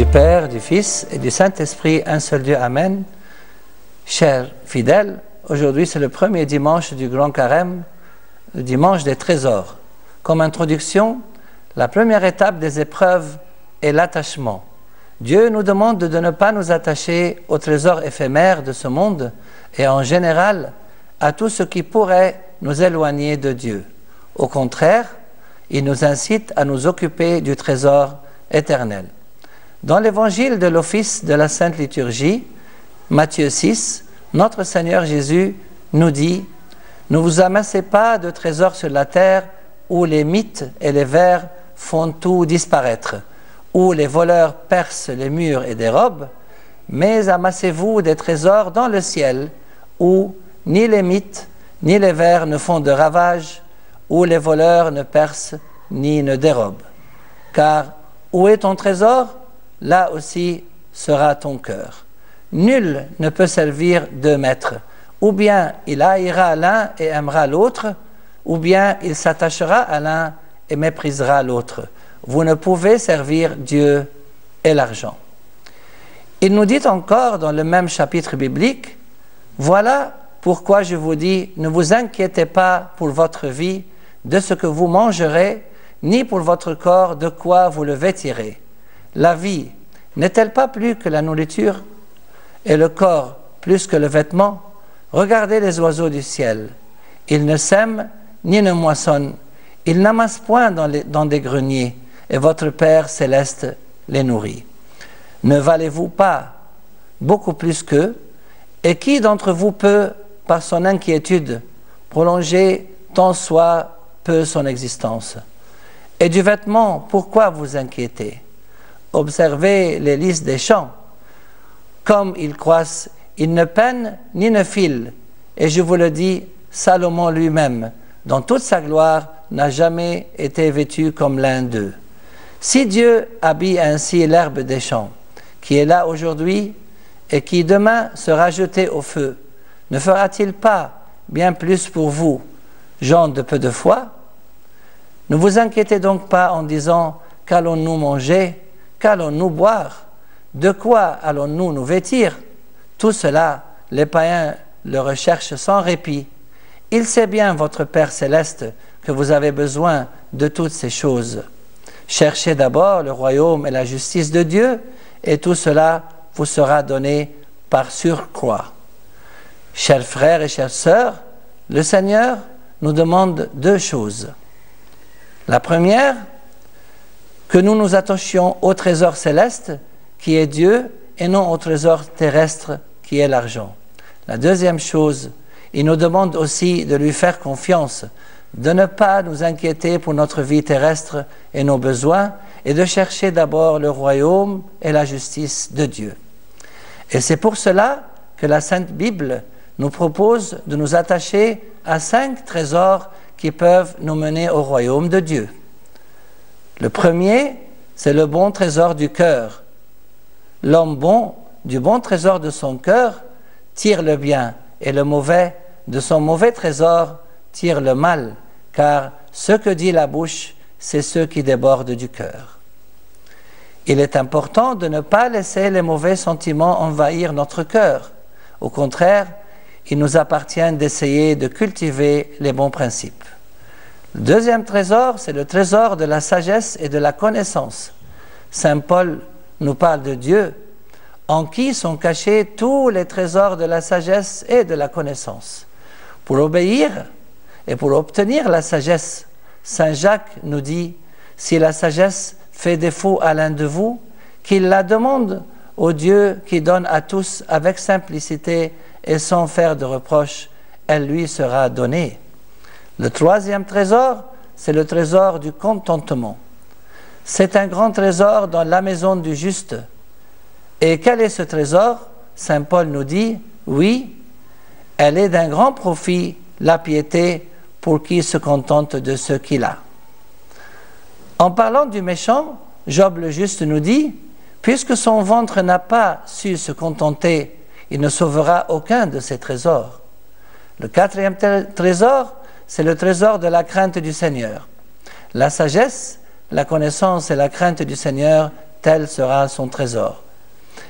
du Père, du Fils et du Saint-Esprit, un seul Dieu, Amen. Chers fidèles, aujourd'hui c'est le premier dimanche du Grand Carême, le dimanche des trésors. Comme introduction, la première étape des épreuves est l'attachement. Dieu nous demande de ne pas nous attacher aux trésors éphémères de ce monde et en général à tout ce qui pourrait nous éloigner de Dieu. Au contraire, il nous incite à nous occuper du trésor éternel. Dans l'évangile de l'office de la Sainte Liturgie, Matthieu 6, notre Seigneur Jésus nous dit « Ne vous amassez pas de trésors sur la terre où les mythes et les vers font tout disparaître, où les voleurs percent les murs et dérobent, mais amassez-vous des trésors dans le ciel où ni les mythes ni les vers ne font de ravages, où les voleurs ne percent ni ne dérobent. Car où est ton trésor ? Là aussi sera ton cœur. Nul ne peut servir deux maîtres. Ou bien il haïra l'un et aimera l'autre, ou bien il s'attachera à l'un et méprisera l'autre. Vous ne pouvez servir Dieu et l'argent. Il nous dit encore dans le même chapitre biblique, « Voilà pourquoi je vous dis, ne vous inquiétez pas pour votre vie de ce que vous mangerez, ni pour votre corps de quoi vous le vêtirez. La vie n'est-elle pas plus que la nourriture, et le corps plus que le vêtement? Regardez les oiseaux du ciel. Ils ne sèment ni ne moissonnent, ils n'amassent point dans des greniers, et votre Père céleste les nourrit. Ne valez-vous pas beaucoup plus qu'eux? Et qui d'entre vous peut, par son inquiétude, prolonger tant soit peu son existence? Et du vêtement, pourquoi vous inquiétez? Observez les lys des champs. Comme ils croissent, ils ne peinent ni ne filent. Et je vous le dis, Salomon lui-même, dans toute sa gloire, n'a jamais été vêtu comme l'un d'eux. Si Dieu habille ainsi l'herbe des champs, qui est là aujourd'hui et qui demain sera jetée au feu, ne fera-t-il pas bien plus pour vous, gens de peu de foi? Ne vous inquiétez donc pas en disant « Qu'allons-nous manger? Qu'allons-nous boire? De quoi allons-nous nous vêtir ?» Tout cela, les païens le recherchent sans répit. Il sait bien, votre Père céleste, que vous avez besoin de toutes ces choses. Cherchez d'abord le royaume et la justice de Dieu, et tout cela vous sera donné par surcroît. Chers frères et chères sœurs, le Seigneur nous demande deux choses. La première, que nous nous attachions au trésor céleste qui est Dieu et non au trésor terrestre qui est l'argent. La deuxième chose, il nous demande aussi de lui faire confiance, de ne pas nous inquiéter pour notre vie terrestre et nos besoins et de chercher d'abord le royaume et la justice de Dieu. Et c'est pour cela que la Sainte Bible nous propose de nous attacher à 5 trésors qui peuvent nous mener au royaume de Dieu. Le premier, c'est le bon trésor du cœur. L'homme bon, du bon trésor de son cœur, tire le bien, et le mauvais, de son mauvais trésor, tire le mal, car ce que dit la bouche, c'est ce qui déborde du cœur. Il est important de ne pas laisser les mauvais sentiments envahir notre cœur. Au contraire, il nous appartient d'essayer de cultiver les bons principes. Le deuxième trésor, c'est le trésor de la sagesse et de la connaissance. Saint Paul nous parle de Dieu, en qui sont cachés tous les trésors de la sagesse et de la connaissance. Pour obéir et pour obtenir la sagesse, Saint Jacques nous dit, si la sagesse fait défaut à l'un de vous, qu'il la demande au Dieu qui donne à tous avec simplicité et sans faire de reproche, elle lui sera donnée. Le troisième trésor, c'est le trésor du contentement. C'est un grand trésor dans la maison du juste. Et quel est ce trésor? Saint Paul nous dit, oui, elle est d'un grand profit, la piété, pour qui se contente de ce qu'il a. En parlant du méchant, Job le juste nous dit, puisque son ventre n'a pas su se contenter, il ne sauvera aucun de ses trésors. Le quatrième trésor, c'est le trésor de la crainte du Seigneur. La sagesse, la connaissance et la crainte du Seigneur tel sera son trésor.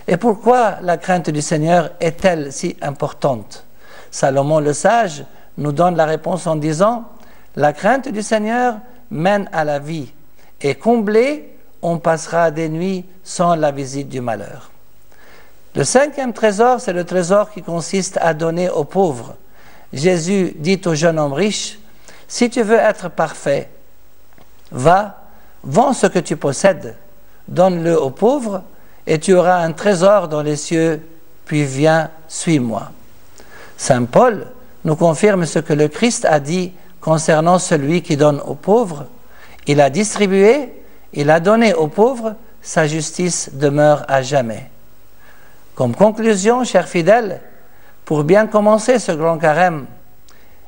Et pourquoi la crainte du Seigneur est-elle si importante? Salomon le sage nous donne la réponse en disant « La crainte du Seigneur mène à la vie, et comblé, on passera des nuits sans la visite du malheur. » Le cinquième trésor, c'est le trésor qui consiste à donner aux pauvres. Jésus dit au jeune homme riche, « Si tu veux être parfait, va, vends ce que tu possèdes, donne-le aux pauvres, et tu auras un trésor dans les cieux, puis viens, suis-moi. » Saint Paul nous confirme ce que le Christ a dit concernant celui qui donne aux pauvres. Il a distribué, il a donné aux pauvres, sa justice demeure à jamais. Comme conclusion, chers fidèles, pour bien commencer ce grand carême,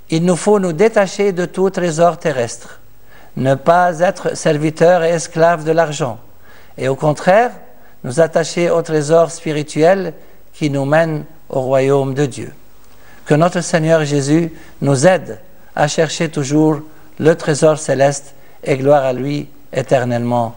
il nous faut nous détacher de tout trésor terrestre, ne pas être serviteurs et esclaves de l'argent, et au contraire, nous attacher au trésor spirituel qui nous mène au royaume de Dieu. Que notre Seigneur Jésus nous aide à chercher toujours le trésor céleste et gloire à lui éternellement.